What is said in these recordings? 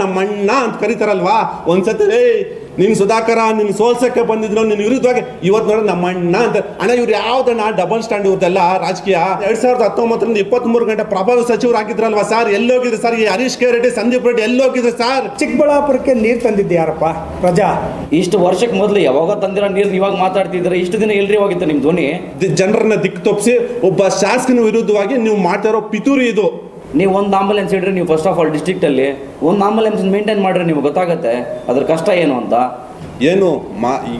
ನಮ್ಮ ಅಣ್ಣ ಅಂತ ಕರೀತಾರಲ್ವಾ, ಒಂದ್ಸತಿ ನೀನ್ ಸುಧಾಕರ ನಿನ್ ಸೋಲ್ಸಕ್ಕೆ ಬಂದಿದ್ರು ನಿನ್ ವಿರುದ್ಧವಾಗಿ ಇವತ್ತು ನೋಡಿ ನಮ್ಮ ಅಣ್ಣ ಅಂತ. ಅಣ್ಣ ಇವ್ರು ಯಾವ್ದಣ್ಣ ಡಬಲ್ ಸ್ಟ್ಯಾಂಡ್ ಇವ್ರದೆಲ್ಲ ರಾಜಕೀಯ. 2019 23 ಗಂಟೆ ಪ್ರಭಾವಿ ಸಚಿವರು ಆಗಿದ್ರಲ್ವಾ ಸರ್, ಎಲ್ಲೋಗಿದ್ರು ಸರ್? ಈ ಹರೀಶ್ ಕೆ ರೆಡ್ಡಿ, ಸಂದೀಪ್ ರೆಡ್ಡಿ ಎಲ್ಲೋಗಿದ್ರು ಸರ್? ಚಿಕ್ಕಬಳ್ಳಾಪುರಕ್ಕೆ ನೀರು ತಂದಿದ್ದು ಯಾರಪ್ಪ? ಪ್ರಜಾ. ಇಷ್ಟು ವರ್ಷಕ್ಕೆ ಮೊದಲು ಯಾವಾಗ ತಂದಿರೋ ನೀರು ಇವಾಗ ಮಾತಾಡ್ತಿದ್ರೆ, ಇಷ್ಟು ದಿನ ಎಲ್ರಿ ಹೋಗಿತ್ತು ನಿಮ್ ಧ್ವನಿ? ಜನರನ್ನ ದಿಕ್ಕು ತಪ್ಪಿಸಿ ಒಬ್ಬ ಶಾಸಕನ ವಿರುದ್ಧವಾಗಿ ನೀವು ಮಾಡ್ತಾ ಇರೋ ಪಿತೂರಿ ಇದು. ನೀವು ಒಂದು ಆಂಬುಲೆನ್ಸ್ ಇಡ್ರಿ, ನೀವು ಫಸ್ಟ್ ಆಫ್ ಆಲ್ ಡಿಸ್ಟ್ರಿಕ್ಟಲ್ಲಿ ಒಂದು ಆಂಬುಲೆನ್ಸ್ ಮೇಂಟೈನ್ ಮಾಡಿದ್ರೆ ನಿಮ್ಗೆ ಗೊತ್ತಾಗುತ್ತೆ ಅದ್ರ ಕಷ್ಟ ಏನು ಅಂತ. ಏನು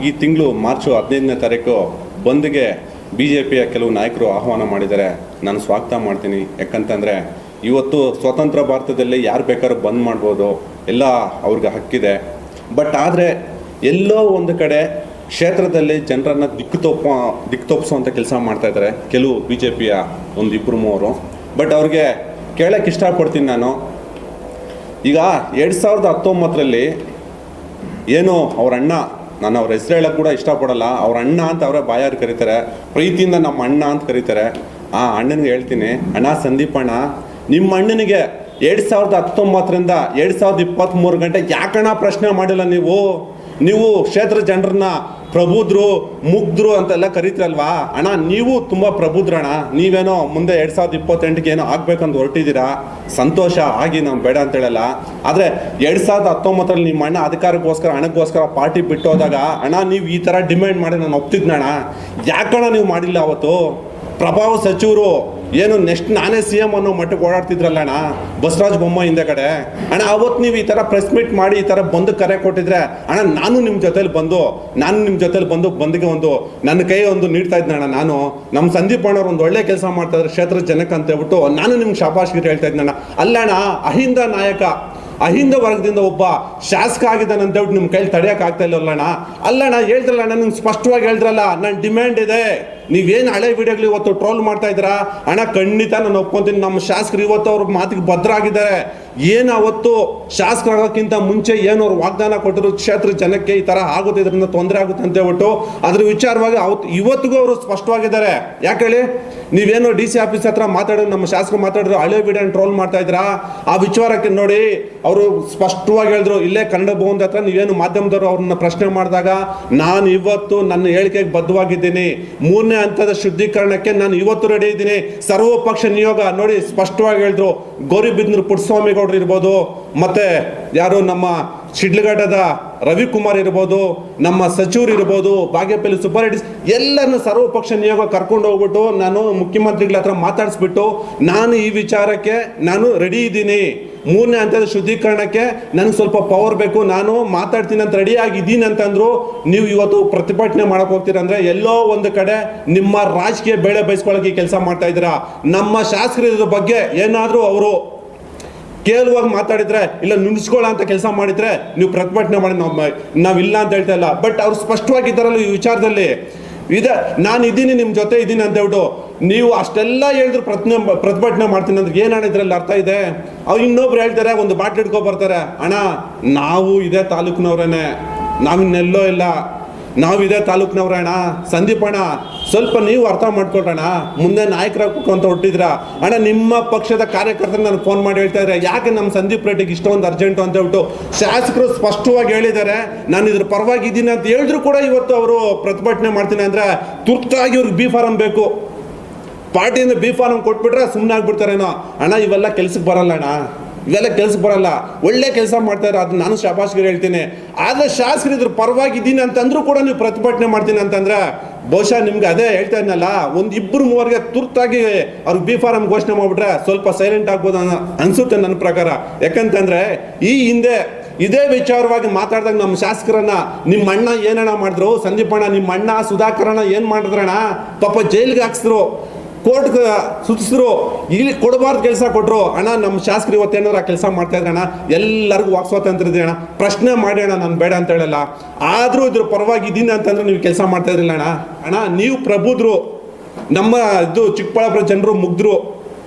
ಈ ತಿಂಗಳು ಮಾರ್ಚ್ 15ನೇ ತಾರೀಕು ಬಂದ್ಗೆ BJPಯ ಕೆಲವು ನಾಯಕರು ಆಹ್ವಾನ ಮಾಡಿದ್ದಾರೆ. ನಾನು ಸ್ವಾಗತ ಮಾಡ್ತೀನಿ. ಯಾಕಂತಂದರೆ ಇವತ್ತು ಸ್ವತಂತ್ರ ಭಾರತದಲ್ಲಿ ಯಾರು ಬೇಕಾದ್ರೂ ಬಂದ್ ಮಾಡ್ಬೋದು, ಎಲ್ಲ ಅವ್ರಿಗೆ ಹಕ್ಕಿದೆ. ಬಟ್ ಆದರೆ ಎಲ್ಲೋ ಒಂದು ಕಡೆ ಕ್ಷೇತ್ರದಲ್ಲಿ ಜನರನ್ನು ದಿಕ್ಕು ತಪ್ಪಿಸುವಂಥ ಕೆಲಸ ಮಾಡ್ತಾಯಿದ್ದಾರೆ ಕೆಲವು BJPಯ ಒಂದು 2-3. ಬಟ್ ಅವ್ರಿಗೆ ಕೇಳಕ್ಕೆ ಇಷ್ಟಪಡ್ತೀನಿ ನಾನು. ಈಗ 2019ರಲ್ಲಿ ಏನು ಅವ್ರ ಅಣ್ಣ, ನಾನು ಅವ್ರ ಹೆಸರು ಹೇಳಕ್ಕೆ ಕೂಡ ಇಷ್ಟಪಡಲ್ಲ, ಅವ್ರ ಅಣ್ಣ ಅಂತ ಅವರೇ ಬಾಯಾರು ಕರೀತಾರೆ, ಪ್ರೀತಿಯಿಂದ ನಮ್ಮ ಅಣ್ಣ ಅಂತ ಕರೀತಾರೆ. ಆ ಅಣ್ಣನಿಗೆ ಹೇಳ್ತೀನಿ, ಅಣ್ಣ ಸಂದೀಪ್ ಅಣ್ಣ, ನಿಮ್ಮ ಅಣ್ಣನಿಗೆ 2019ರಿಂದ 2023 ಗಂಟೆ ಯಾಕಣ್ಣ ಪ್ರಶ್ನೆ ಮಾಡಿಲ್ಲ ನೀವು ಕ್ಷೇತ್ರ ಜನರನ್ನ ಪ್ರಬುದ್ಧರು ಮುಗ್ಧರು ಅಂತೆಲ್ಲ ಕರಿತೀರಲ್ವಾ ಅಣ್ಣ? ನೀವು ತುಂಬ ಪ್ರಬುದ್ಧರಣ್ಣ. ನೀವೇನೋ ಮುಂದೆ 2028ಗೆ ಏನೋ ಆಗ್ಬೇಕಂತ ಹೊರಟಿದ್ದೀರಾ, ಸಂತೋಷ ಆಗಿ ನಾವು ಬೇಡ ಅಂತ ಹೇಳಲ್ಲ. ಆದರೆ 2019ರಲ್ಲಿ ನಿಮ್ಮ ಅಣ್ಣ ಅಧಿಕಾರಕ್ಕೋಸ್ಕರ ಹಣಕ್ಕೋಸ್ಕರ ಪಾರ್ಟಿ ಬಿಟ್ಟು ಹೋದಾಗ ಅಣ್ಣ ನೀವು ಈ ಥರ ಡಿಮ್ಯಾಂಡ್ ಮಾಡಿ ನಾನು ಒಪ್ತಿದ್ನಣ್ಣ. ಯಾಕಣ್ಣ ನೀವು ಮಾಡಿಲ್ಲ ಅವತ್ತು? ಪ್ರಭಾವ ಸಚಿವರು ಏನು ನೆಕ್ಸ್ಟ್ ನಾನೇ CM ಅನ್ನೋ ಮಟ್ಟಕ್ಕೆ ಓಡಾಡ್ತಿದ್ರಲ್ಲ ಅಣ್ಣ, ಬಸವರಾಜ ಬೊಮ್ಮಾಯಿ ಹಿಂದೆ ಕಡೆ. ಅಣ್ಣ ಅವತ್ತು ನೀವು ಈ ಥರ ಪ್ರೆಸ್ ಮೀಟ್ ಮಾಡಿ ಈ ಥರ ಬಂದು ಕರೆ ಕೊಟ್ಟಿದ್ರೆ ಅಣ್ಣ ನಾನು ನಿಮ್ಮ ಜೊತೆಲಿ ಬಂದು ಬಂದಿಗೆ ಒಂದು ನನ್ನ ಕೈ ಒಂದು ನೀಡ್ತಾ ಇದ್ದೆ ಅಣ್ಣ. ನಾನು ನಮ್ಮ ಸಂದೀಪ್ ಅಣ್ಣವ್ರು ಒಂದು ಒಳ್ಳೆ ಕೆಲಸ ಮಾಡ್ತಾ ಇದ್ದಾರೆ ಕ್ಷೇತ್ರದ ಜನಕ್ಕೆ ಅಂತ ಹೇಳ್ಬಿಟ್ಟು ನಾನು ನಿಮ್ಗೆ ಶಾಬಾಷ್ಗಿರಿ ಹೇಳ್ತಾ ಇದ್ದೆ ಅಣ್ಣ. ಅಲ್ಲಣ್ಣ ಅಹಿಂದ ನಾಯಕ, ಅಹಿಂದ ವರ್ಗದಿಂದ ಒಬ್ಬ ಶಾಸಕ ಆಗಿದ್ದಾನೆ ಅಂತ ಹೇಳ್ಬಿಟ್ಟು ನಿಮ್ಮ ಕೈಲಿ ತಡೆಯೋಕೆ ಆಗ್ತಾ ಇಲ್ಲಲ್ಲಣ್ಣ. ಅಲ್ಲಣ್ಣ ಹೇಳ್ದ್ರಲ್ಲ ಅಣ್ಣ, ನಿಮ್ಗೆ ಸ್ಪಷ್ಟವಾಗಿ ಹೇಳಿದ್ರಲ್ಲ ನನ್ನ ಡಿಮ್ಯಾಂಡ್ ಇದೆ. ನೀವೇನು ಹಳೆ ವಿಡಿಯೋಗಳು ಇವತ್ತು ಟ್ರೋಲ್ ಮಾಡ್ತಾ ಇದ್ದೀರಾ ಅಣ್ಣ, ಖಂಡಿತ ನಾನು ಒಪ್ಕೊಂತೀನಿ. ನಮ್ಮ ಶಾಸಕರು ಇವತ್ತು ಅವ್ರ ಮಾತಿಗೆ ಭದ್ರ ಆಗಿದ್ದಾರೆ. ಏನು ಅವತ್ತು ಶಾಸಕರಾಗೋಕ್ಕಿಂತ ಮುಂಚೆ ಏನು ಅವ್ರು ವಾಗ್ದಾನ ಕೊಟ್ಟರು ಕ್ಷೇತ್ರ ಜನಕ್ಕೆ ಈ ಥರ ಆಗುತ್ತೆ, ಇದರಿಂದ ತೊಂದರೆ ಆಗುತ್ತೆ ಅಂತ ಹೇಳ್ಬಿಟ್ಟು ಅದ್ರ ವಿಚಾರವಾಗಿ ಇವತ್ತಿಗೂ ಅವರು ಸ್ಪಷ್ಟವಾಗಿದ್ದಾರೆ. ಯಾಕೆ ಹೇಳಿ? ನೀವೇನೋ DC ಆಫೀಸ್ ಹತ್ರ ಮಾತಾಡೋದು, ನಮ್ಮ ಶಾಸಕರು ಮಾತಾಡಿದ್ರು, ಹಳೆ ವಿಡಿಯೋ ಟ್ರೋಲ್ ಮಾಡ್ತಾ ಇದ್ದೀರಾ. ಆ ವಿಚಾರಕ್ಕೆ ನೋಡಿ ಅವರು ಸ್ಪಷ್ಟವಾಗಿ ಹೇಳಿದ್ರು, ಇಲ್ಲೇ ಕನ್ನಡ ಭವನದ ಹತ್ರ ನೀವೇನು ಮಾಧ್ಯಮದವರು ಅವ್ರನ್ನ ಪ್ರಶ್ನೆ ಮಾಡಿದಾಗ ನಾನು ಇವತ್ತು ನನ್ನ ಹೇಳಿಕೆಗೆ ಬದ್ಧವಾಗಿದ್ದೀನಿ. 3ನೇ ಹಂತದ ಶುದ್ಧೀಕರಣಕ್ಕೆ ನಾನು ಇವತ್ತು ರೆಡಿ ಇದ್ದೀನಿ. ಸರ್ವಪಕ್ಷ ನಿಯೋಗ ನೋಡಿ ಸ್ಪಷ್ಟವಾಗಿ ಹೇಳಿದ್ರು. ಗೌರಿಬಿದನೂರು ಪುಟ್ಟಸ್ವಾಮಿಗೌಡರು ಇರ್ಬೋದು, ಮತ್ತೆ ಯಾರು ನಮ್ಮ ಶಿಡ್ಲಘಟ್ಟದ ರವಿಕುಮಾರ್ ಇರ್ಬೋದು, ನಮ್ಮ ಸಚಿವರು ಇರ್ಬೋದು, ಬಾಗೇಪಲ್ಲಿ ಸುಬ್ಬಾರೆಡ್ಡಿ, ಎಲ್ಲರನ್ನು ಸರ್ವಪಕ್ಷ ನಿಯೋಗ ಕರ್ಕೊಂಡು ಹೋಗ್ಬಿಟ್ಟು ನಾನು ಮುಖ್ಯಮಂತ್ರಿಗಳ ಹತ್ರ ಮಾತಾಡಿಸ್ಬಿಟ್ಟು ನಾನು ಈ ವಿಚಾರಕ್ಕೆ ನಾನು ರೆಡಿ ಇದ್ದೀನಿ. 3ನೇ ಹಂತದ ಶುದ್ಧೀಕರಣಕ್ಕೆ ನನಗೆ ಸ್ವಲ್ಪ ಪವರ್ ಬೇಕು, ನಾನು ಮಾತಾಡ್ತೀನಿ ಅಂತ ರೆಡಿ ಆಗಿದ್ದೀನಿ ಅಂತಂದ್ರು. ನೀವು ಇವತ್ತು ಪ್ರತಿಭಟನೆ ಮಾಡಕ್ ಹೋಗ್ತೀರಂದ್ರೆ ಎಲ್ಲೋ ಒಂದು ಕಡೆ ನಿಮ್ಮ ರಾಜಕೀಯ ಬೇಳೆ ಬಯಸ್ಕೊಳ್ಳೋಕೆ ಕೆಲಸ ಮಾಡ್ತಾ ಇದ್ದೀರಾ. ನಮ್ಮ ಶಾಸಕರ ಬಗ್ಗೆ ಏನಾದರೂ ಅವರು ಕೇಳುವಾಗಿ ಮಾತಾಡಿದ್ರೆ ಇಲ್ಲ ನುಣಿಸ್ಕೊಳ್ಳೋ ಅಂತ ಕೆಲಸ ಮಾಡಿದ್ರೆ ನೀವು ಪ್ರತಿಭಟನೆ ಮಾಡಿ ನಾವಿಲ್ಲ ಅಂತ ಹೇಳ್ತಾ ಇಲ್ಲ. ಬಟ್ ಅವ್ರು ಸ್ಪಷ್ಟವಾಗಿದ್ದಾರಲ್ಲ ಈ ವಿಚಾರದಲ್ಲಿ, ನಾನು ಇದ್ದೀನಿ, ನಿಮ್ಮ ಜೊತೆ ಇದ್ದೀನಿ ಅಂತ ಹೇಳ್ಬಿಟ್ಟು ನೀವು ಅಷ್ಟೆಲ್ಲ ಹೇಳಿದ್ರು ಪ್ರತಿಭಟನೆ ಮಾಡ್ತೀನಿ ಅಂದ್ರೆ ಏನು ಇದ್ರಲ್ಲಿ ಅರ್ಥ ಇದೆ? ಅವ್ರು ಇನ್ನೊಬ್ರು ಹೇಳ್ತಾರೆ, ಒಂದು ಬಾಟ್ಲಿ ಹಿಡ್ಕೊ ಬರ್ತಾರೆ, ಅಣ್ಣ ನಾವು ಇದೇ ತಾಲೂಕಿನವ್ರೇನೆ, ನಾವಿನ್ನೆಲ್ಲೋ ಇಲ್ಲ, ನಾವು ಇದೇ ತಾಲೂಕಿನವ್ರ ಅಣ್ಣ. ಸಂದೀಪ್ ಅಣ್ಣ ಸ್ವಲ್ಪ ನೀವು ಅರ್ಥ ಮಾಡ್ಕೊಳ್ರಣ್ಣ, ಮುಂದೆ ನಾಯಕರಾಗಬೇಕು ಅಂತ ಹೊಟ್ಟಿದ್ರ ಅಣ್ಣ. ನಿಮ್ಮ ಪಕ್ಷದ ಕಾರ್ಯಕರ್ತರು ನಾನು ಫೋನ್ ಮಾಡಿ ಹೇಳ್ತಾ ಇದ್ದಾರೆ, ಯಾಕೆ ನಮ್ಮ ಸಂದೀಪ್ ರೆಡ್ಡಿಗೆ ಇಷ್ಟೊಂದು ಅರ್ಜೆಂಟು ಅಂತ ಹೇಳ್ಬಿಟ್ಟು ಶಾಸಕರು ಸ್ಪಷ್ಟವಾಗಿ ಹೇಳಿದ್ದಾರೆ. ನಾನು ಇದ್ರ ಪರವಾಗಿದ್ದೀನಿ ಅಂತ ಹೇಳಿದ್ರು ಕೂಡ ಇವತ್ತು ಅವರು ಪ್ರತಿಭಟನೆ ಮಾಡ್ತೀನಿ ಅಂದ್ರೆ ತುರ್ತಾಗಿ ಅವ್ರಿಗೆ B ಫಾರಂ ಬೇಕು. ಪಾರ್ಟಿಯಿಂದ B ಫಾರಂ ಕೊಟ್ಬಿಟ್ರೆ ಸುಮ್ಮನೆ ಆಗ್ಬಿಡ್ತಾರೇನೋ. ಅಣ್ಣ ಇವೆಲ್ಲ ಕೆಲ್ಸಕ್ಕೆ ಬರಲ್ಲ ಅಣ್ಣ, ಇವೆಲ್ಲ ಕೆಲ್ಸಕ್ಕೆ ಬರಲ್ಲ. ಒಳ್ಳೆ ಕೆಲಸ ಮಾಡ್ತಾರೆ, ಅದು ನಾನು ಶಾಬಾಷ್ಗಿರಿ ಹೇಳ್ತೀನಿ. ಆದರೆ ಶಾಸಕರು ಇದ್ರ ಪರವಾಗಿದ್ದೀನಿ ಅಂತಂದ್ರೂ ಕೂಡ ನೀವು ಪ್ರತಿಭಟನೆ ಮಾಡ್ತೀನಿ ಅಂತಂದ್ರೆ ಬಹುಶಃ ನಿಮ್ಗೆ ಅದೇ ಹೇಳ್ತಾ ಇದ್ನಲ್ಲ, ಒಂದು 2-3 ತುರ್ತಾಗಿ ಅವ್ರಿಗೆ B ಫಾರಂ ಘೋಷಣೆ ಮಾಡ್ಬಿಟ್ರೆ ಸ್ವಲ್ಪ ಸೈಲೆಂಟ್ ಆಗ್ಬೋದು ಅನ್ಸುತ್ತೆ ನನ್ನ ಪ್ರಕಾರ. ಯಾಕಂತಂದ್ರೆ ಈ ಹಿಂದೆ ಇದೇ ವಿಚಾರವಾಗಿ ಮಾತಾಡಿದಾಗ ನಮ್ಮ ಶಾಸಕರನ್ನ ನಿಮ್ಮ ಅಣ್ಣ ಏನಣ್ಣ ಮಾಡಿದ್ರು, ಸಂದೀಪ್ ಅಣ್ಣ ನಿಮ್ಮ ಅಣ್ಣ ಸುಧಾಕರಣ್ಣ ಏನು ಮಾಡಿದ್ರಣ್ಣ, ಪಾಪ ಜೈಲಿಗೆ ಹಾಕ್ಸಿದ್ರು, ಕೋರ್ಟ್ ಸುತ್ತಿಸಿದ್ರು, ಇಲ್ಲಿ ಕೊಡಬಾರ್ದು ಕೆಲಸ ಕೊಟ್ಟರು. ಅಣ್ಣ ನಮ್ಮ ಶಾಸಕರು ಇವತ್ತೇನಾರು ಆ ಕೆಲಸ ಮಾಡ್ತಾ ಇದ್ರಣ್ಣ, ಎಲ್ಲರಿಗೂ ವಾಕ್ ಸ್ವಾತಂತ್ರ್ಯ ಇದೆ ಅಣ್ಣ, ಪ್ರಶ್ನೆ ಮಾಡಿ ಅಣ್ಣ, ನಾನು ಬೇಡ ಅಂತ ಹೇಳಲ್ಲ. ಆದರೂ ಇದ್ರ ಪರವಾಗಿದ್ದೀನಿ ಅಂತಂದ್ರೆ ನೀವು ಕೆಲಸ ಮಾಡ್ತಾ ಇದ್ರಿಲ್ಲ ಅಣ್ಣ. ಅಣ್ಣ ನೀವು ಪ್ರಬುದ್ಧರು, ನಮ್ಮ ಚಿಕ್ಕಬಳ್ಳಾಪುರ ಜನರು ಮುಗ್ಧರು.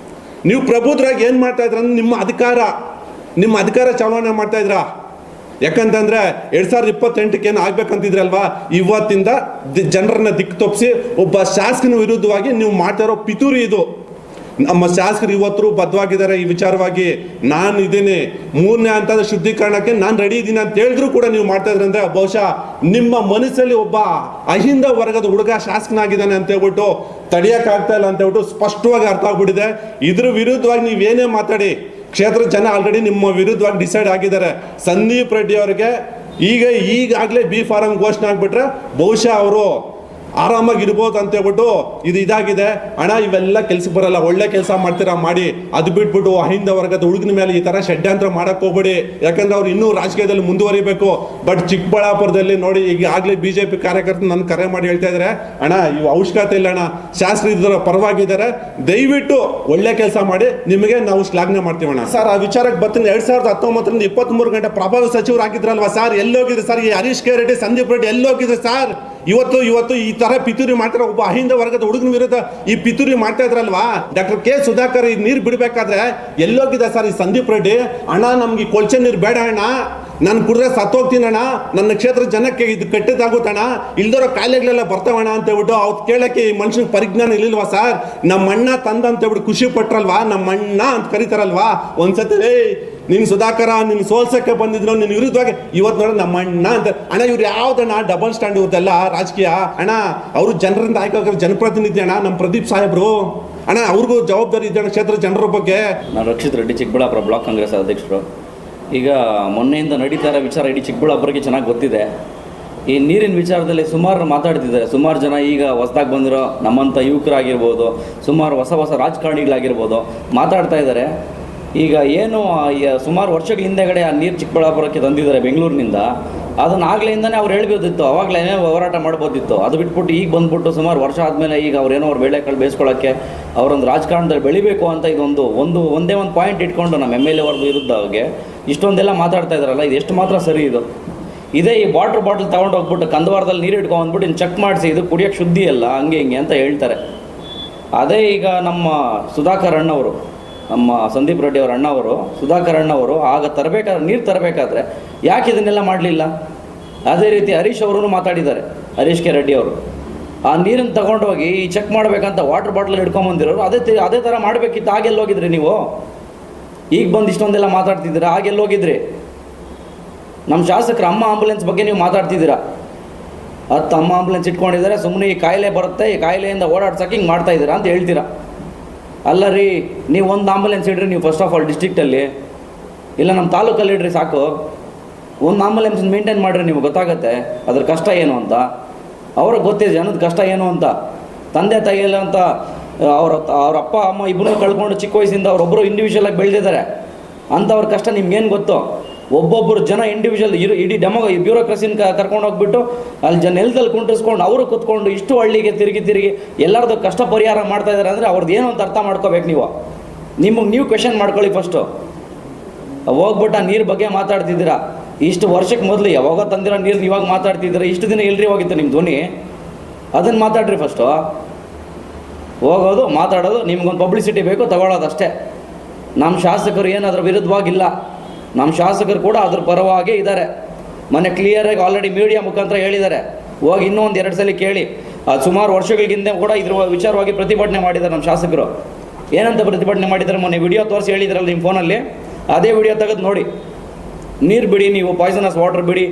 ನೀವು ಪ್ರಬುದ್ಧರಾಗಿ ಏನು ಮಾಡ್ತಾ ಇದ್ರ ಅಂದ್ರೆ ನಿಮ್ಮ ಅಧಿಕಾರ ಚಲಾವಣೆ ಮಾಡ್ತಾ ಇದ್ರ. ಯಾಕಂತಂದ್ರೆ 2028ಕ್ಕೆ ಏನು ಆಗ್ಬೇಕಂತಿದ್ರಲ್ವಾ, ಇವತ್ತಿಂದ ಜನರನ್ನ ದಿಕ್ಕು ತಪ್ಪಿಸಿ ಒಬ್ಬ ಶಾಸಕನ ವಿರುದ್ಧವಾಗಿ ನೀವು ಮಾಡ್ತಾ ಇರೋ ಪಿತೂರಿ ಇದು. ನಮ್ಮ ಶಾಸಕರು ಇವತ್ತು ಬದ್ಧವಾಗಿದ್ದಾರೆ ಈ ವಿಚಾರವಾಗಿ. ನಾನು ಇದ್ದೀನಿ 3ನೇ ಹಂತದ ಶುದ್ಧೀಕರಣಕ್ಕೆ ನಾನು ರೆಡಿ ಇದ್ದೀನಿ ಅಂತ ಹೇಳಿದ್ರು ಕೂಡ ನೀವು ಮಾಡ್ತಾ ಇದ್ರಿ ಅಂದ್ರೆ ಬಹುಶಃ ನಿಮ್ಮ ಮನಸ್ಸಲ್ಲಿ ಒಬ್ಬ ಅಹಿಂದ ವರ್ಗದ ಹುಡುಗ ಶಾಸಕನಾಗಿದ್ದಾನೆ ಅಂತ ಹೇಳ್ಬಿಟ್ಟು ತಡೆಯಕ್ಕಾಗ್ತಾ ಇಲ್ಲ ಅಂತ ಹೇಳ್ಬಿಟ್ಟು ಸ್ಪಷ್ಟವಾಗಿ ಅರ್ಥ ಆಗ್ಬಿಟ್ಟಿದೆ. ಇದ್ರ ವಿರುದ್ಧವಾಗಿ ನೀವೇನೇ ಮಾತಾಡಿ ಕ್ಷೇತ್ರದ ಜನ ಆಲ್ರೆಡಿ ನಿಮ್ಮ ವಿರುದ್ಧವಾಗಿ ಡಿಸೈಡ್ ಆಗಿದ್ದಾರೆ. ಸಂದೀಪ್ ರೆಡ್ಡಿ ಅವರಿಗೆ ಈಗಾಗಲೇ ಬಿ ಫಾರಂ ಘೋಷಣೆ ಆಗ್ಬಿಟ್ರೆ ಬಹುಶಃ ಅವರು ಆರಾಮಾಗಿರ್ಬೋದು ಅಂತ ಹೇಳ್ಬಿಟ್ಟು ಇದಾಗಿದೆ. ಅಣ್ಣ ಇವೆಲ್ಲ ಕೆಲ್ಸಕ್ಕೆ ಬರಲ್ಲ, ಒಳ್ಳೆ ಕೆಲಸ ಮಾಡ್ತೀರಾ ಮಾಡಿ, ಅದು ಬಿಟ್ಬಿಟ್ಟು ಅಹಿಂದ ವರ್ಗದ ಹುಡುಗನ ಮೇಲೆ ಈ ಥರ ಷಡ್ಯಂತ್ರ ಮಾಡಕ್ಕೆ ಹೋಗ್ಬೇಡಿ. ಯಾಕಂದ್ರೆ ಅವ್ರು ಇನ್ನೂ ರಾಜಕೀಯದಲ್ಲಿ ಮುಂದುವರಿಬೇಕು. ಬಟ್ ಚಿಕ್ಕಬಳ್ಳಾಪುರದಲ್ಲಿ ನೋಡಿ ಈಗಾಗಲೇ BJP ಕಾರ್ಯಕರ್ತರು ನನ್ನ ಕರೆ ಮಾಡಿ ಹೇಳ್ತಾ ಇದ್ದಾರೆ, ಅಣ್ಣ ಇವು ಅವಶ್ಯಕತೆ ಇಲ್ಲ ಅಣ್ಣ, ಶಾಸ್ತ್ರಿ ಇದರ ಪರವಾಗಿದ್ದಾರೆ, ದಯವಿಟ್ಟು ಒಳ್ಳೆ ಕೆಲಸ ಮಾಡಿ, ನಿಮಗೆ ನಾವು ಶ್ಲಾಘನೆ ಮಾಡ್ತೀವಣ್ಣ. ಸರ್ ಆ ವಿಚಾರಕ್ಕೆ ಬರ್ತೀನಿ. 2019ರಿಂದ 23 ಗಂಟೆ ಪ್ರಭಾವಿ ಸಚಿವರು ಆಗಿದ್ರಲ್ವಾ ಸರ್, ಎಲ್ಲೋಗಿದ್ರು ಸರ್ ಈ ಹರೀಶ್ ಕೆ ರೆಡ್ಡಿ, ಸಂದೀಪ್ ರೆಡ್ಡಿ ಎಲ್ಲೋಗಿದ್ರು ಸರ್? ಇವತ್ತು ಈ ತರ ಪಿತೂರಿ ಮಾಡ್ತಾರೆ, ಒಬ್ಬ ಅಹಿಂದ ವರ್ಗದ ಹುಡುಗನ ವಿರುದ್ಧ ಈ ಪಿತೂರಿ ಮಾಡ್ತಾ ಇದ್ರಲ್ವಾ. ಡಾಕ್ಟರ್ ಕೆ ಸುಧಾಕರ್ ಈ ನೀರು ಬಿಡಬೇಕಾದ್ರೆ ಎಲ್ಲೋಗಿದೆ ಸರ್ ಈ ಸಂದೀಪ್ ರೆಡ್ಡಿ? ಅಣ್ಣ ನಮ್ಗೆ ಈ ಕೊಳಚೆ ನೀರು ಬೇಡ ಅಣ್ಣ, ನಾನು ಕುಡಿದ್ರೆ ಸತ್ತೋಗ್ತೀನಣ್ಣ, ನನ್ನ ಕ್ಷೇತ್ರ ಜನಕ್ಕೆ ಇದು ಕೆಟ್ಟದಾಗುತ್ತಣ್ಣ, ಇಲ್ದಿರೋ ಕಾಯಿಲೆಗಳೆಲ್ಲ ಬರ್ತಾವಣ್ಣ ಅಂತ ಹೇಳ್ಬಿಟ್ಟು ಅವ್ರು ಕೇಳಕ್ಕೆ ಈ ಮನುಷ್ಯನ ಪರಿಜ್ಞಾನ ಇಲ್ಲಿಲ್ವಾ ಸರ್? ನಮ್ಮ ಅಣ್ಣ ತಂದ ಅಂತ ಹೇಳ್ಬಿಟ್ಟು ಖುಷಿ ಪಟ್ರಲ್ವಾ, ನಮ್ಮ ಅಣ್ಣ ಅಂತ ಕರೀತಾರಲ್ವಾ. ಒಂದ್ಸತಿ ನೀನು ಸುಧಾಕರ ನಿನ್ನ ಸೋಲ್ಸಕ್ಕೆ ಬಂದಿದ್ರು, ನಿನ್ನ ವಿರುದ್ಧವಾಗಿ ಇವತ್ತು ನೋಡಿ ನಮ್ಮ ಅಣ್ಣ ಅಂತ. ಅಣ್ಣ ಇವ್ರು ಯಾವ್ದಣ್ಣ ಡಬಲ್ ಸ್ಟ್ಯಾಂಡ್ ಇವ್ರದೆಲ್ಲ ರಾಜಕೀಯ ಅಣ್ಣ? ಅವರು ಜನರಿಂದ ಆಯ್ಕೆ ಜನಪ್ರತಿನಿಧಿ ಅಣ್ಣ, ನಮ್ಮ ಪ್ರದೀಪ್ ಸಾಹೇಬ್ರು ಅಣ್ಣ, ಅವ್ರಿಗೂ ಜವಾಬ್ದಾರಿ ಇದೆ ಕ್ಷೇತ್ರ ಜನರ ಬಗ್ಗೆ. ನಾನು ರಕ್ಷಿತ್ ರೆಡ್ಡಿ, ಚಿಕ್ಕಬಳ್ಳಾಪುರ ಬ್ಲಾಕ್ ಕಾಂಗ್ರೆಸ್ ಅಧ್ಯಕ್ಷರು. ಈಗ ಮೊನ್ನೆಯಿಂದ ನಡೀತಾ ಇರೋ ವಿಚಾರ ಇಡೀ ಚಿಕ್ಕಬಳ್ಳಾಪುರಕ್ಕೆ ಚೆನ್ನಾಗಿ ಗೊತ್ತಿದೆ. ಈ ನೀರಿನ ವಿಚಾರದಲ್ಲಿ ಸುಮಾರು ಮಾತಾಡ್ತಿದ್ದಾರೆ. ಸುಮಾರು ಜನ ಈಗ ಹೊಸದಾಗಿ ಬಂದಿರೋ ನಮ್ಮಂಥ ಯುವಕರಾಗಿರ್ಬೋದು, ಸುಮಾರು ಹೊಸ ರಾಜಕಾರಣಿಗಳಾಗಿರ್ಬೋದು ಮಾತಾಡ್ತಾ ಇದ್ದಾರೆ. ಈಗ ಏನು ಸುಮಾರು ವರ್ಷಗಳ ಹಿಂದೆಗಡೆ ಆ ನೀರು ಚಿಕ್ಕಬಳ್ಳಾಪುರಕ್ಕೆ ತಂದಿದ್ದಾರೆ ಬೆಂಗಳೂರಿನಿಂದ, ಅದನ್ನು ಆಗ್ಲಿಂದನೇ ಅವ್ರು ಹೇಳ್ಬೋದಿತ್ತು, ಅವಾಗಲೇ ಹೋರಾಟ ಮಾಡ್ಬೋದಿತ್ತು. ಅದು ಬಿಟ್ಬಿಟ್ಟು ಈಗ ಬಂದ್ಬಿಟ್ಟು ಸುಮಾರು ವರ್ಷ ಆದಮೇಲೆ ಈಗ ಅವ್ರು ಬೇಳೆಕಾಳು ಬೇಯಿಸ್ಕೊಳ್ಳೋಕ್ಕೆ ಅವರೊಂದು ರಾಜಕಾರಣದಲ್ಲಿ ಬೆಳಿಬೇಕು ಅಂತ ಒಂದೇ ಒಂದು ಪಾಯಿಂಟ್ ಇಟ್ಕೊಂಡು ನಮ್ಮ MLA ಅವ್ರ ವಿರುದ್ಧ ಅವ್ರಿಗೆ ಇಷ್ಟೊಂದೆಲ್ಲ ಮಾತಾಡ್ತಾ ಇದ್ದಾರಲ್ಲ, ಇದು ಎಷ್ಟು ಮಾತ್ರ ಸರಿ? ಇದೇ ಈ ಬಾಟಲ್ ತೊಗೊಂಡು ಹೋಗ್ಬಿಟ್ಟು ಕಂದವಾರದಲ್ಲಿ ನೀರು ಇಟ್ಕೊಂಡ್ಬಿಟ್ಟು ಇನ್ನು ಚೆಕ್ ಮಾಡಿಸಿ ಇದು ಕುಡಿಯೋಕ್ಕೆ ಶುದ್ಧಿ ಅಲ್ಲ ಹಂಗೆ ಹಿಂಗೆ ಅಂತ ಹೇಳ್ತಾರೆ. ಅದೇ ಈಗ ನಮ್ಮ ಸುಧಾಕರ್ ಅಣ್ಣವರು, ನಮ್ಮ ಸಂದೀಪ್ ರೆಡ್ಡಿ ಅವರ ಅಣ್ಣವರು, ಸುಧಾಕರ್ ಅಣ್ಣವರು ಆಗ ನೀರು ತರಬೇಕಾದ್ರೆ ಯಾಕೆ ಇದನ್ನೆಲ್ಲ ಮಾಡಲಿಲ್ಲ? ಅದೇ ರೀತಿ ಹರೀಶ್ ಅವರು ಮಾತಾಡಿದ್ದಾರೆ, ಹರೀಶ್ ಕೆ ರೆಡ್ಡಿ ಅವರು. ಆ ನೀರನ್ನು ತಗೊಂಡೋಗಿ ಚೆಕ್ ಮಾಡಬೇಕಂತ ವಾಟರ್ ಬಾಟ್ಲ್ ಹಿಡ್ಕೊಂಬಂದಿರೋರು ಅದೇ ಥರ ಮಾಡಬೇಕಿತ್ತು. ಆಗೆಲ್ಲೋಗಿದ್ರಿ ನೀವು? ಈಗ ಬಂದು ಇಷ್ಟೊಂದೆಲ್ಲ ಮಾತಾಡ್ತಿದ್ದೀರಾ, ಆಗೆಲ್ಲೋಗಿದ್ರಿ? ನಮ್ಮ ಶಾಸಕರ ಅಮ್ಮ ಆಂಬುಲೆನ್ಸ್ ಬಗ್ಗೆ ನೀವು ಮಾತಾಡ್ತಿದ್ದೀರಾ. 10 ಅಮ್ಮ ಆಂಬುಲೆನ್ಸ್ ಇಟ್ಕೊಂಡಿದ್ದಾರೆ, ಸುಮ್ಮನೆ ಈ ಕಾಯಿಲೆ ಬರುತ್ತೆ, ಈ ಕಾಯಿಲೆಯಿಂದ ಓಡಾಡ್ಸೋಕೆ ಹಿಂಗೆ ಮಾಡ್ತಾಯಿದ್ದೀರಾ ಅಂತ ಹೇಳ್ತೀರಾ. ಅಲ್ಲ ರೀ, ನೀವು ಒಂದು ಆಂಬುಲೆನ್ಸ್ ಇಡ್ರಿ ನೀವು ಫಸ್ಟ್ ಆಫ್ ಆಲ್ ಡಿಸ್ಟ್ರಿಕ್ಟಲ್ಲಿ, ಇಲ್ಲ ನಮ್ಮ ತಾಲೂಕಲ್ಲಿ ಇಡ್ರಿ ಸಾಕು. ಒಂದು ಆಂಬುಲೆನ್ಸ್ ಮೇಂಟೈನ್ ಮಾಡಿರಿ, ನಿಮ್ಗೆ ಗೊತ್ತಾಗುತ್ತೆ ಅದ್ರ ಕಷ್ಟ ಏನು ಅಂತ. ಅವ್ರಿಗೆ ಗೊತ್ತಿದೆ ಜನದ ಕಷ್ಟ ಏನು ಅಂತ. ತಂದೆ ತಾಯಿಯಲ್ಲ ಅಂತ ಅವ್ರ ಅಪ್ಪ ಅಮ್ಮ ಇಬ್ಬರೂ ಕಳ್ಕೊಂಡು ಚಿಕ್ಕ ವಯಸ್ಸಿಂದ ಅವರೊಬ್ಬರು ಇಂಡಿವಿಜುವಲಾಗಿ ಬೆಳೆದಿದ್ದಾರೆ. ಅಂಥವ್ರ ಕಷ್ಟ ನಿಮ್ಗೇನು ಗೊತ್ತು? ಒಬ್ಬೊಬ್ಬರು ಜನ ಇಂಡಿವಿಜುವಲ್ ಇಡೀ ಬ್ಯೂರೋಕ್ರಸಿನ ಕರ್ಕೊಂಡು ಹೋಗ್ಬಿಟ್ಟು ಅಲ್ಲಿ ನೆಲದಲ್ಲಿ ಕುಂಟಿಸ್ಕೊಂಡು ಅವರು ಕೂತ್ಕೊಂಡು ಇಷ್ಟು ಹಳ್ಳಿಗೆ ತಿರುಗಿ ಎಲ್ಲರದ್ದು ಕಷ್ಟ ಪರಿಹಾರ ಮಾಡ್ತಾ ಇದ್ದಾರೆ ಅಂದರೆ ಅವ್ರದ್ದು ಏನು ಅಂತ ಅರ್ಥ ಮಾಡ್ಕೋಬೇಕು. ನೀವು ಕ್ವೆಶನ್ ಮಾಡ್ಕೊಳ್ಳಿ ಫಸ್ಟು. ಹೋಗ್ಬಿಟ್ಟು ಆ ನೀರು ಬಗ್ಗೆ ಮಾತಾಡ್ತಿದ್ದೀರಾ. ಇಷ್ಟು ವರ್ಷಕ್ಕೆ ಮೊದಲು ಯಾವಾಗ ತಂದಿರೋ ನೀರು ಇವಾಗ ಮಾತಾಡ್ತಿದ್ದೀರಾ? ಇಷ್ಟು ದಿನ ಎಲ್ರಿ ಹೋಗಿತ್ತು ನಿಮ್ಮ ಧ್ವನಿ? ಅದನ್ನು ಮಾತಾಡ್ರಿ ಫಸ್ಟು. ಹೋಗೋದು ಮಾತಾಡೋದು, ನಿಮ್ಗೊಂದು ಪಬ್ಲಿಸಿಟಿ ಬೇಕು, ತಗೊಳ್ಳೋದಷ್ಟೇ. ನಮ್ಮ ಶಾಸಕರು ಏನು ಅದರ ವಿರುದ್ಧವಾಗಿಲ್ಲ, ನಮ್ಮ ಶಾಸಕರು ಕೂಡ ಅದ್ರ ಪರವಾಗಿ ಇದ್ದಾರೆ. ಮೊನ್ನೆ ಕ್ಲಿಯರಾಗಿ ಆಲ್ರೆಡಿ ಮೀಡಿಯಾ ಮುಖಾಂತರ ಹೇಳಿದ್ದಾರೆ. ಹೋಗಿ ಇನ್ನೂ 1-2 ಸಲ ಕೇಳಿ. ಅದು ಸುಮಾರು ವರ್ಷಗಳಿಗಿಂತ ಕೂಡ ಇದ್ರ ವಿಚಾರವಾಗಿ ಪ್ರತಿಭಟನೆ ಮಾಡಿದ್ದಾರೆ ನಮ್ಮ ಶಾಸಕರು. ಏನಂತ ಪ್ರತಿಭಟನೆ ಮಾಡಿದ್ದಾರೆ? ಮೊನ್ನೆ ವಿಡಿಯೋ ತೋರಿಸಿ ಹೇಳಿದ್ರಲ್ಲ ನಿಮ್ಮ ಫೋನಲ್ಲಿ, ಅದೇ ವಿಡಿಯೋ ತೆಗೆದು ನೋಡಿ. ನೀರು ಬಿಡಿ, ನೀವು ಪಾಯ್ಸನಸ್ ವಾಟರ್ ಬಿಡಿ,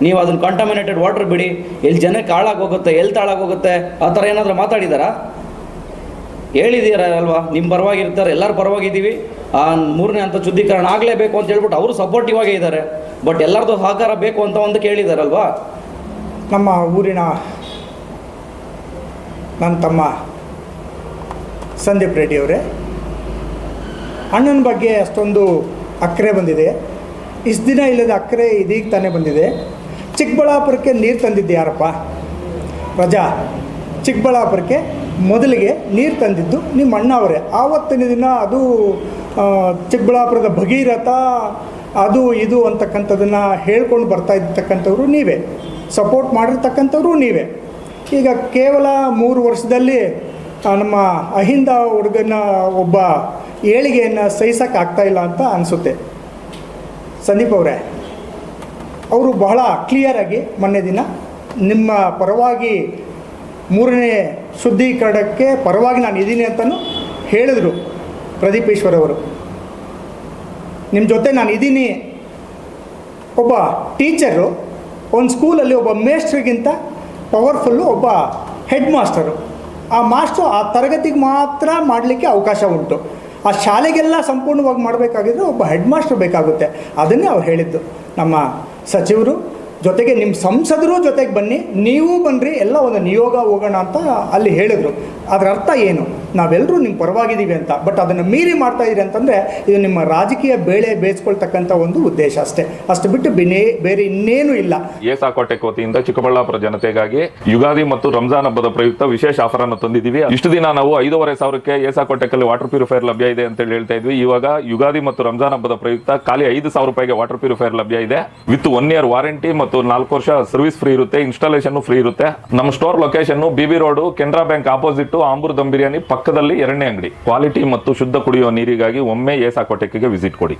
ನೀವು ಅದನ್ನು ಕಂಟಾಮಿನೇಟೆಡ್ ವಾಟರ್ ಬಿಡಿ, ಎಲ್ಲಿ ಜನಕ್ಕೆ ಹಾಳಾಗೋಗುತ್ತೆ, ಎಲ್ಲಿ ಹಾಳಾಗೋಗುತ್ತೆ, ಆ ಥರ ಏನಾದರೂ ಮಾತಾಡಿದಾರಾ? ಹೇಳಿದ್ದೀರಲ್ವಾ, ನಿಮ್ಮ ಪರವಾಗಿರ್ತಾರೆ, ಎಲ್ಲರ ಪರವಾಗಿದ್ದೀವಿ, ಆ 3ನೇ ಹಂತ ಶುದ್ಧೀಕರಣ ಆಗಲೇಬೇಕು ಅಂತ ಹೇಳ್ಬಿಟ್ಟು ಅವರು ಸಪೋರ್ಟಿವ್ ಆಗೇ ಇದ್ದಾರೆ. ಬಟ್ ಎಲ್ಲರದ್ದು ಸಹಕಾರ ಬೇಕು ಅಂತ ಒಂದು ಕೇಳಿದಾರಲ್ವಾ. ನಮ್ಮ ಊರಿನ ನನ್ನ ತಮ್ಮ ಸಂದೀಪ್ ರೆಡ್ಡಿ ಅವರೇ, ಅಣ್ಣನ ಬಗ್ಗೆ ಅಷ್ಟೊಂದು ಅಕ್ಕರೆ ಬಂದಿದೆ. ಇಷ್ಟು ದಿನ ಇಲ್ಲದ ಅಕ್ಕರೆ ಇದೀಗ ತಾನೇ ಬಂದಿದೆ. ಚಿಕ್ಕಬಳ್ಳಾಪುರಕ್ಕೆ ನೀರು ತಂದಿದ್ದು ಯಾರಪ್ಪ? ಪ್ರಜಾ ಚಿಕ್ಕಬಳ್ಳಾಪುರಕ್ಕೆ ಮೊದಲಿಗೆ ನೀರು ತಂದಿದ್ದು ನಿಮ್ಮ ಅಣ್ಣ ಅವರೇ. ಆವತ್ತಿನ ದಿನ ಅದು ಚಿಕ್ಕಬಳ್ಳಾಪುರದ ಭಗೀರಥ ಅದು ಇದು ಅಂತಕ್ಕಂಥದ್ದನ್ನು ಹೇಳ್ಕೊಂಡು ಬರ್ತಾ ಇರ್ತಕ್ಕಂಥವ್ರು ನೀವೇ, ಸಪೋರ್ಟ್ ಮಾಡಿರ್ತಕ್ಕಂಥವ್ರು ನೀವೇ. ಈಗ ಕೇವಲ 3 ವರ್ಷದಲ್ಲಿ ನಮ್ಮ ಅಹಿಂದ ಹುಡುಗನ ಒಬ್ಬ ಏಳಿಗೆಯನ್ನು ಸಹಿಸೋಕ್ಕಾಗ್ತಾಯಿಲ್ಲ ಅಂತ ಅನಿಸುತ್ತೆ. ಸಂದೀಪ್ ಅವರೇ, ಅವರು ಬಹಳ ಕ್ಲಿಯರಾಗಿ ಮೊನ್ನೆ ದಿನ ನಿಮ್ಮ ಪರವಾಗಿ 3ನೇ ಶುದ್ಧೀಕರಣಕ್ಕೆ ಪರವಾಗಿ ನಾನು ಇದ್ದೀನಿ ಅಂತಲೂ ಹೇಳಿದರು. ಪ್ರದೀಪ್ ಈಶ್ವರ್ ಅವರು. ನಿಮ್ಮ ಜೊತೆ ನಾನು ಇದ್ದೀನಿ. ಒಬ್ಬ ಟೀಚರು ಒಂದು ಸ್ಕೂಲಲ್ಲಿ ಒಬ್ಬ ಮೇಸ್ಟ್ರಿಗಿಂತ ಪವರ್ಫುಲ್ಲು ಒಬ್ಬ ಹೆಡ್ ಮಾಸ್ಟರು. ಆ ಮಾಸ್ಟ್ರು ಆ ತರಗತಿಗೆ ಮಾತ್ರ ಮಾಡಲಿಕ್ಕೆ ಅವಕಾಶ ಉಂಟು. ಆ ಶಾಲೆಗೆಲ್ಲ ಸಂಪೂರ್ಣವಾಗಿ ಮಾಡಬೇಕಾಗಿದ್ರೆ ಒಬ್ಬ ಹೆಡ್ ಮಾಸ್ಟರ್ ಬೇಕಾಗುತ್ತೆ. ಅದನ್ನೇ ಅವ್ರು ಹೇಳಿದ್ದು. ನಮ್ಮ ಸಚಿವರು ಜೊತೆಗೆ ನಿಮ್ಮ ಸಂಸದರು ಜೊತೆಗೆ ಬನ್ನಿ, ನೀವು ಬನ್ನಿರಿ, ಎಲ್ಲ ಒಂದು ನಿಯೋಗ ಹೋಗೋಣ ಅಂತ ಅಲ್ಲಿ ಹೇಳಿದರು. ಅದರ ಅರ್ಥ ಏನು? ನಾವೆಲ್ಲರೂ ನಿಮ್ಮ ಪರವಾಗಿದ್ದೀವಿ ಅಂತ. ಬಟ್ ಅದನ್ನು ಮೀರಿ ಮಾಡ್ತಾಯಿದ್ದೀರಿ ಅಂತಂದರೆ ಇದು ನಿಮ್ಮ ರಾಜಕೀಯ ಬೇಳೆ ಬೇಯಿಸ್ಕೊಳ್ತಕ್ಕಂಥ ಒಂದು ಉದ್ದೇಶ ಅಷ್ಟೇ. ಅಷ್ಟು ಬಿಟ್ಟು ಬೇರೆ ಇನ್ನೇನು ಇಲ್ಲ. ಏಸಾಕೋಟೆಕ್ ವತಿಯಿಂದ ಚಿಕ್ಕಬಳ್ಳಾಪುರ ಜನತೆಗಾಗಿ ಯುಗಾದಿ ಮತ್ತು ರಂಜಾನ್ ಹಬ್ಬದ ಪ್ರಯುಕ್ತ ವಿಶೇಷ ಆಫರ್ ಅನ್ನು ತಂದಿದ್ದೀವಿ. ಇಷ್ಟು ದಿನ ನಾವು 5,500ಕ್ಕೆ ಏಸಾಕೋಟೆಕ್ ಅಲ್ಲಿ ವಾಟರ್ ಪ್ಯೂರಿಫೈಯರ್ ಲಭ್ಯ ಇದೆ ಅಂತ ಹೇಳ್ತಾ ಇದ್ವಿ. ಇವಾಗ ಯುಗಾದಿ ಮತ್ತು ರಂಜಾನ್ ಹಬ್ಬದ ಪ್ರಯುಕ್ತ ಖಾಲಿ 5,000 ರೂಪಾಯಿಗೆ ವಾಟರ್ ಪ್ಯೂರಿಫೈಯರ್ ಲಭ್ಯ ಇದೆ. ವಿತ್ 1 ಇಯರ್ ವಾರಂಟಿ ಮತ್ತು 4 ವರ್ಷ ಸರ್ವಿಸ್ ಫ್ರೀ ಇರುತ್ತೆ. ಇನ್ಸ್ಟಾಲೇಷನ್ ಫ್ರೀ ಇರುತ್ತೆ. ನಮ್ಮ store location BB road, Canara bank opposite, Ambur dum biryani ಪಕ್ಕದಲ್ಲಿ 2ನೇ ಅಂಗಡಿ. ಕ್ವಾಲಿಟಿ ಮತ್ತು ಶುದ್ಧ ಕುಡಿಯುವ ನೀರಿಗಾಗಿ ಒಮ್ಮೆ ಏಸಾಕೋಟೆಕ್ಗೆ ವಿಸಿಟ್ ಕೊಡಿ.